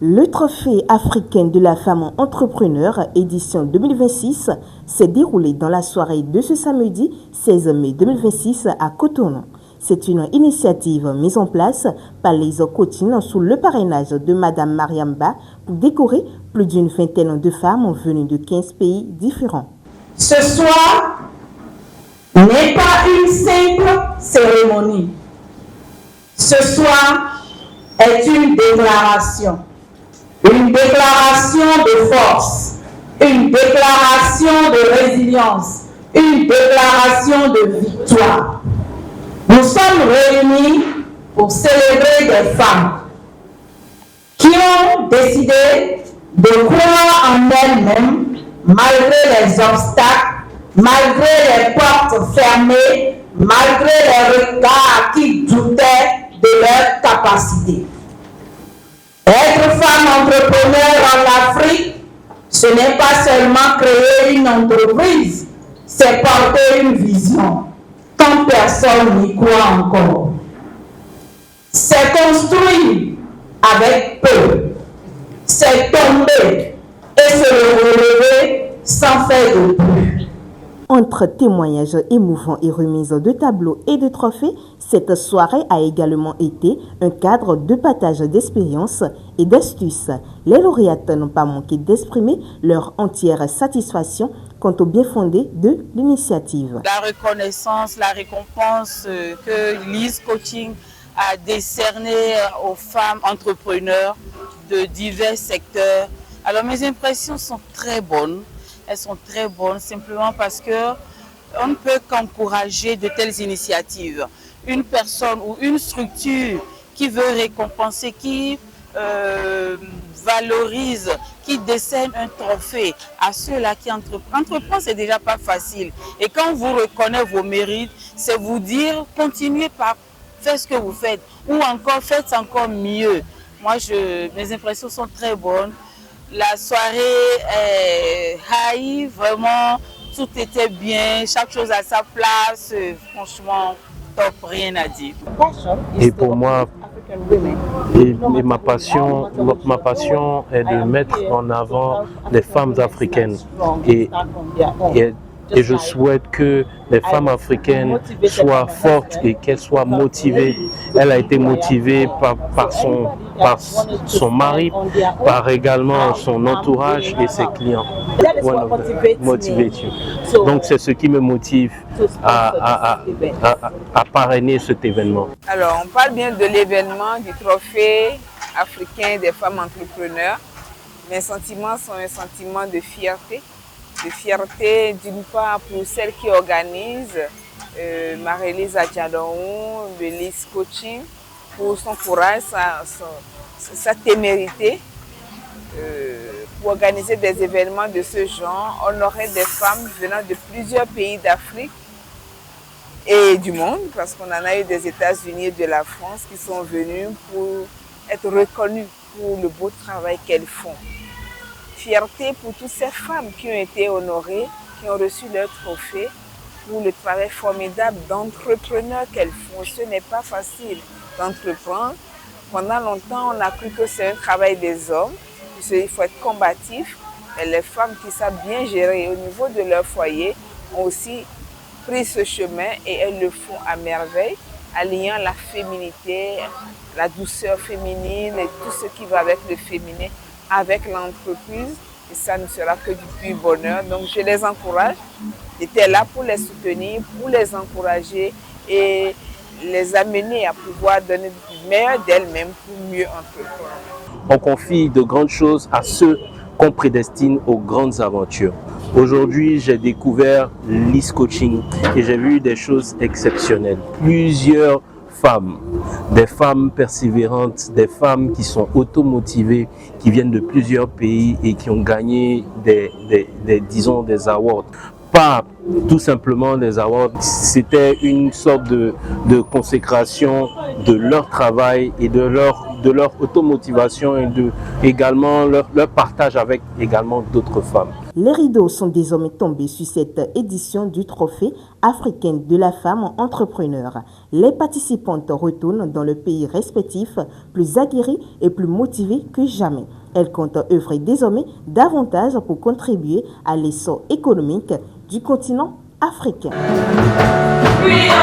Le trophée africain de la femme entrepreneur édition 2026 s'est déroulé dans la soirée de ce samedi 16 mai 2026 à Cotonou. C'est une initiative mise en place par les coachings sous le parrainage de Madame Mariamba pour décorer plus d'une vingtaine de femmes venues de 15 pays différents. Ce soir n'est pas une simple cérémonie. Ce soir est une déclaration. Une déclaration de force, une déclaration de résilience, une déclaration de victoire. Nous sommes réunis pour célébrer des femmes qui ont décidé de croire en elles-mêmes malgré les obstacles, malgré les portes fermées, malgré les regards qui doutaient de leur capacité. Être femme entrepreneur en Afrique, ce n'est pas seulement créer une entreprise, c'est porter une vision quand personne n'y croit encore. C'est construire avec peu, c'est tomber et se relever sans faire de bruit. Entre témoignages émouvants et remises de tableaux et de trophées, cette soirée a également été un cadre de partage d'expériences et d'astuces. Les lauréates n'ont pas manqué d'exprimer leur entière satisfaction quant au bien fondé de l'initiative. La reconnaissance, la récompense que Liz Coaching a décernée aux femmes entrepreneurs de divers secteurs. Alors mes impressions sont très bonnes. Elles sont très bonnes simplement parce que on ne peut qu'encourager de telles initiatives. Une personne ou une structure qui veut récompenser, qui valorise, qui décerne un trophée à ceux-là qui entreprennent. Entreprendre, c'est déjà pas facile. Et quand vous reconnaissez vos mérites, c'est vous dire continuez par faire ce que vous faites ou encore faites encore mieux. Moi, mes impressions sont très bonnes. La soirée est high, vraiment, tout était bien, chaque chose à sa place, franchement, top, rien à dire. Et pour moi, ma passion est de mettre en avant les femmes africaines et je souhaite que les femmes africaines soient fortes et qu'elles soient motivées. Elle a été motivée par son mari, par également son entourage et ses clients. Donc c'est ce qui me motive à parrainer cet événement. Alors on parle bien de l'événement du trophée africain des femmes entrepreneurs. Mes sentiments sont un sentiment de fierté. De fierté d'une part pour celle qui organise, Marie-Lise Adjadon, de Liz Coaching, pour son courage, sa témérité, pour organiser des événements de ce genre, honorer des femmes venant de plusieurs pays d'Afrique et du monde, parce qu'on en a eu des États-Unis et de la France qui sont venus pour être reconnues pour le beau travail qu'elles font. Fierté pour toutes ces femmes qui ont été honorées, qui ont reçu leur trophée pour le travail formidable d'entrepreneurs qu'elles font. Ce n'est pas facile d'entreprendre. Pendant longtemps, on a cru que c'est un travail des hommes, puisqu'il faut être combatif. Mais les femmes qui savent bien gérer au niveau de leur foyer ont aussi pris ce chemin et elles le font à merveille, alliant la féminité, la douceur féminine et tout ce qui va avec le féminin, avec l'entreprise, et ça ne sera que du pur bonheur. Donc je les encourage, j'étais là pour les soutenir, pour les encourager et les amener à pouvoir donner du meilleur d'elles-mêmes pour mieux entreprendre. On confie de grandes choses à ceux qu'on prédestine aux grandes aventures. Aujourd'hui, j'ai découvert Liz Coaching et j'ai vu des choses exceptionnelles. Plusieurs femmes, des femmes persévérantes, des femmes qui sont automotivées, qui viennent de plusieurs pays et qui ont gagné des awards. Pas tout simplement des awards, c'était une sorte de consécration de leur travail et de de leur automotivation et également leur partage avec également d'autres femmes. Les rideaux sont désormais tombés sur cette édition du Trophée africain de la femme entrepreneur. Les participantes retournent dans le pays respectif plus aguerries et plus motivées que jamais. Elles comptent œuvrer désormais davantage pour contribuer à l'essor économique du continent africain. Oui.